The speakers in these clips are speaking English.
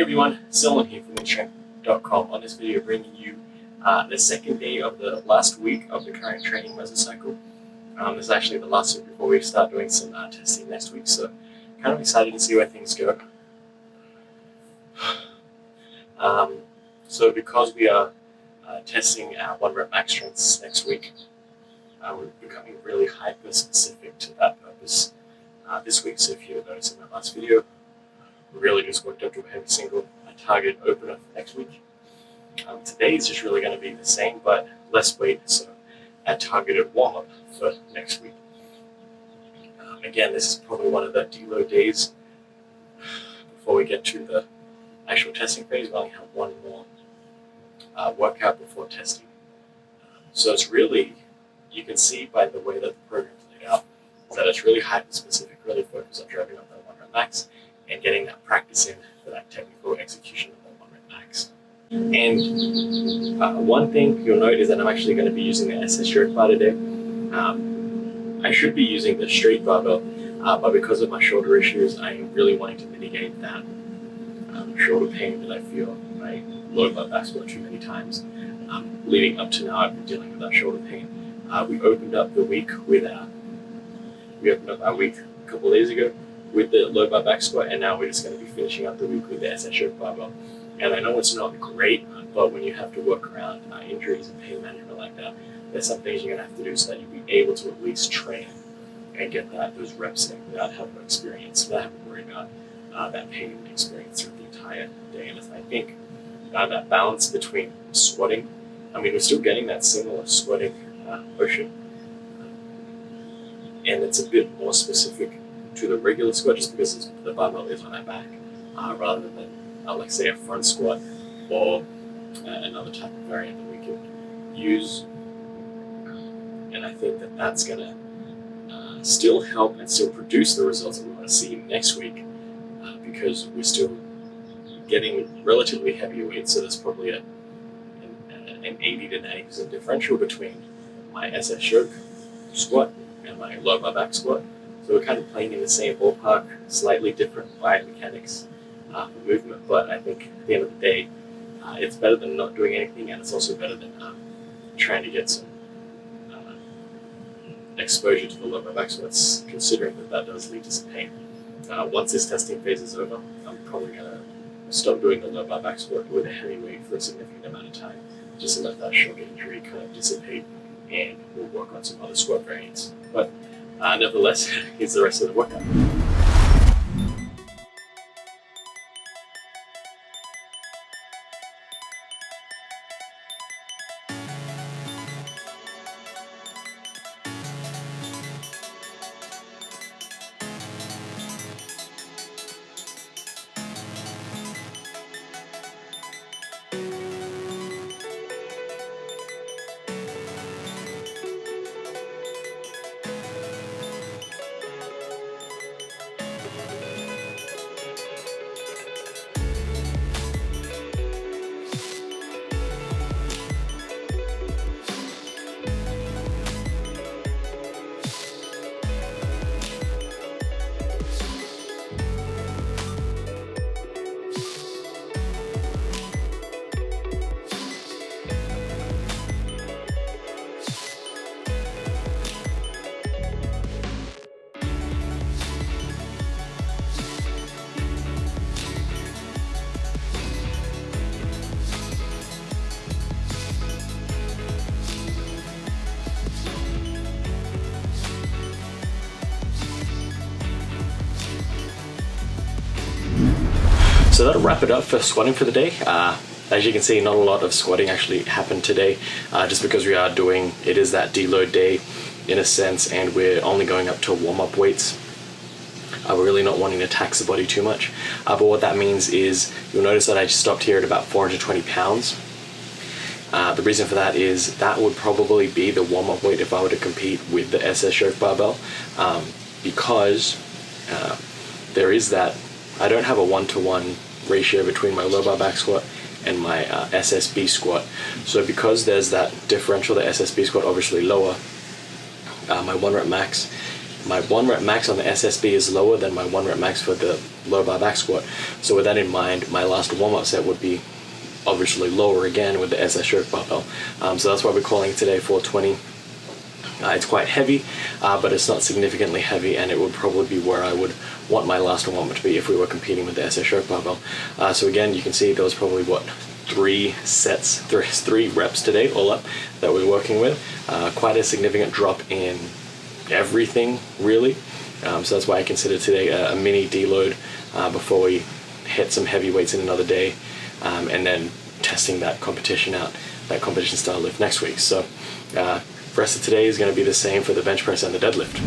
everyone, Selwyn here from WynnStrength.com. On this video, bringing you the second day of the last week of the current training mesocycle. This is actually the last week before we start doing some testing next week, so kind of excited to see where things go. So because we are testing our 1 rep max strengths next week, we're becoming really hyper specific to that purpose this week. So if you noticed in my last video, we really just worked up to a heavy single, a target opener for next week. Today is just really going to be the same, but less weight, so a targeted warm-up for next week. Again, this is probably one of the deload days before we get to the actual testing phase. We only have one more workout before testing. So it's really, you can see by the way that the program is laid out, that it's really hyper-specific, really focused on driving up that 1 rep max and getting that practice in for that technical execution of that 1 rep max. And one thing you'll note is that I'm actually going to be using the SS stroke bar today. I should be using the straight barbell, but because of my shoulder issues, I'm really wanting to mitigate that shoulder pain that I feel when I load my back squat too many times. Leading up to now, I've been dealing with that shoulder pain. We opened up our week a couple of days ago with the low bar back squat, and now we're just going to be finishing up the week with the SS stroke barbell. And I know it's not great, but when you have to work around injuries and pain management like that, there's some things you're going to have to do so that you'll be able to at least train and get those reps in without having to worry about that pain experience through the entire day. And I think that balance between squatting, we're still getting that similar squatting motion, and it's a bit more specific to the regular squat just because the barbell is on our back, rather than like say a front squat or another type of variant that we can use. And I think that that's going to still help and still produce the results that we want to see next week, because we're still getting relatively heavy weight. So there's probably an 80 to 90% differential between my SS stroke squat and my low bar back squat. So we're kind of playing in the same ballpark, slightly different biomechanics for movement, but I think at the end of the day, it's better than not doing anything, and it's also better than trying to get some exposure to the low bar back squats, considering that does lead to some pain. Once this testing phase is over, I'm probably going to stop doing the low bar back squat with a heavy weight for a significant amount of time, just to let that shoulder injury kind of dissipate, and we'll work on some other squat variants. But nevertheless, here's the rest of the workout. So that'll wrap it up for squatting for the day. As you can see, not a lot of squatting actually happened today, just because it is that deload day in a sense, and we're only going up to warm-up weights. We're really not wanting to tax the body too much. But what that means is, you'll notice that I stopped here at about 420 pounds. The reason for that is that would probably be the warm-up weight if I were to compete with the SS stroke barbell, because there is that, I don't have a 1-to-1 ratio between my low bar back squat and my SSB squat. So because there's that differential, the SSB squat obviously lower, my 1 rep max my 1 rep max on the SSB is lower than my 1 rep max for the low bar back squat. So with that in mind, my last warm-up set would be obviously lower again with the SS yoke barbell. So that's why we're calling it today 420. It's quite heavy, but it's not significantly heavy, and it would probably be where I would want my last warm-up to be if we were competing with the SS yoke barbell. So again, you can see there was probably, what, 3 reps today all up that we're working with. Quite a significant drop in everything, really. So that's why I consider today a mini deload before we hit some heavy weights in another day, and then testing that competition out, that competition style lift next week. So the rest of today is going to be the same for the bench press and the deadlift.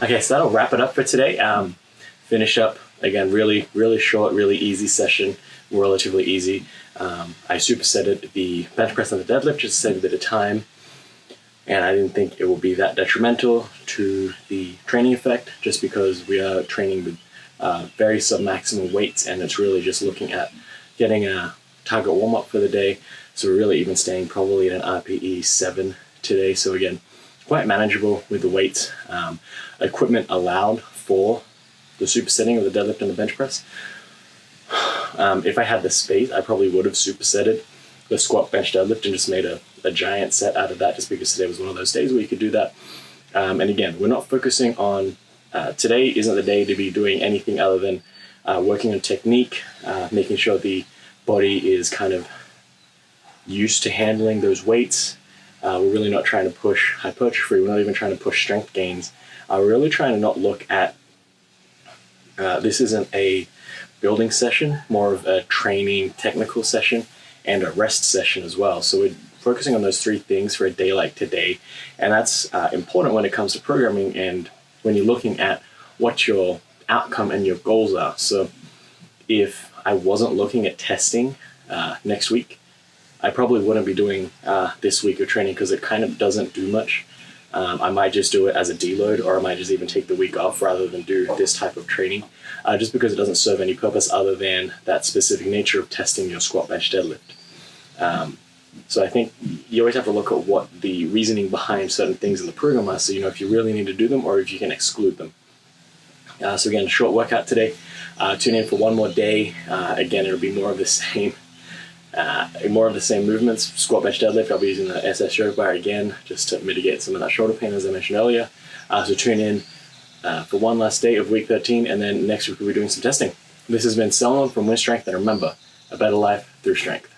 Okay, so that'll wrap it up for today. Finish up, again, really short, really easy session, relatively easy. I supersetted the bench press and the deadlift just to save a bit of time, and I didn't think it would be that detrimental to the training effect, just because we are training with very sub-maximum weights, and it's really just looking at getting a target warm-up for the day. So we're really even staying probably at an RPE 7 today. So again, quite manageable with the weights. Equipment allowed for the supersetting of the deadlift and the bench press. If I had the space, I probably would have supersetted the squat, bench, deadlift and just made a giant set out of that, just because today was one of those days where you could do that. And again, we're not focusing on, today isn't the day to be doing anything other than working on technique, making sure the body is kind of used to handling those weights. We're really not trying to push hypertrophy. We're not even trying to push strength gains. We're really trying to not look at, this isn't a building session, more of a training technical session and a rest session as well. So we're focusing on those 3 things for a day like today. And that's important when it comes to programming and when you're looking at what your outcome and your goals are. So if I wasn't looking at testing next week, I probably wouldn't be doing this week of training, because it kind of doesn't do much. I might just do it as a deload, or I might just even take the week off rather than do this type of training, just because it doesn't serve any purpose other than that specific nature of testing your squat, bench, deadlift. So I think you always have to look at what the reasoning behind certain things in the program are, so you know if you really need to do them or if you can exclude them. So again, short workout today. Tune in for one more day. Again, it'll be more of the same. More of the same movements, squat, bench, deadlift. I'll be using the SS yoke bar again, just to mitigate some of that shoulder pain, as I mentioned earlier. So tune in for one last day of week 13, and then next week we'll be doing some testing. This has been Selman from WynnStrength, and remember, a better life through strength.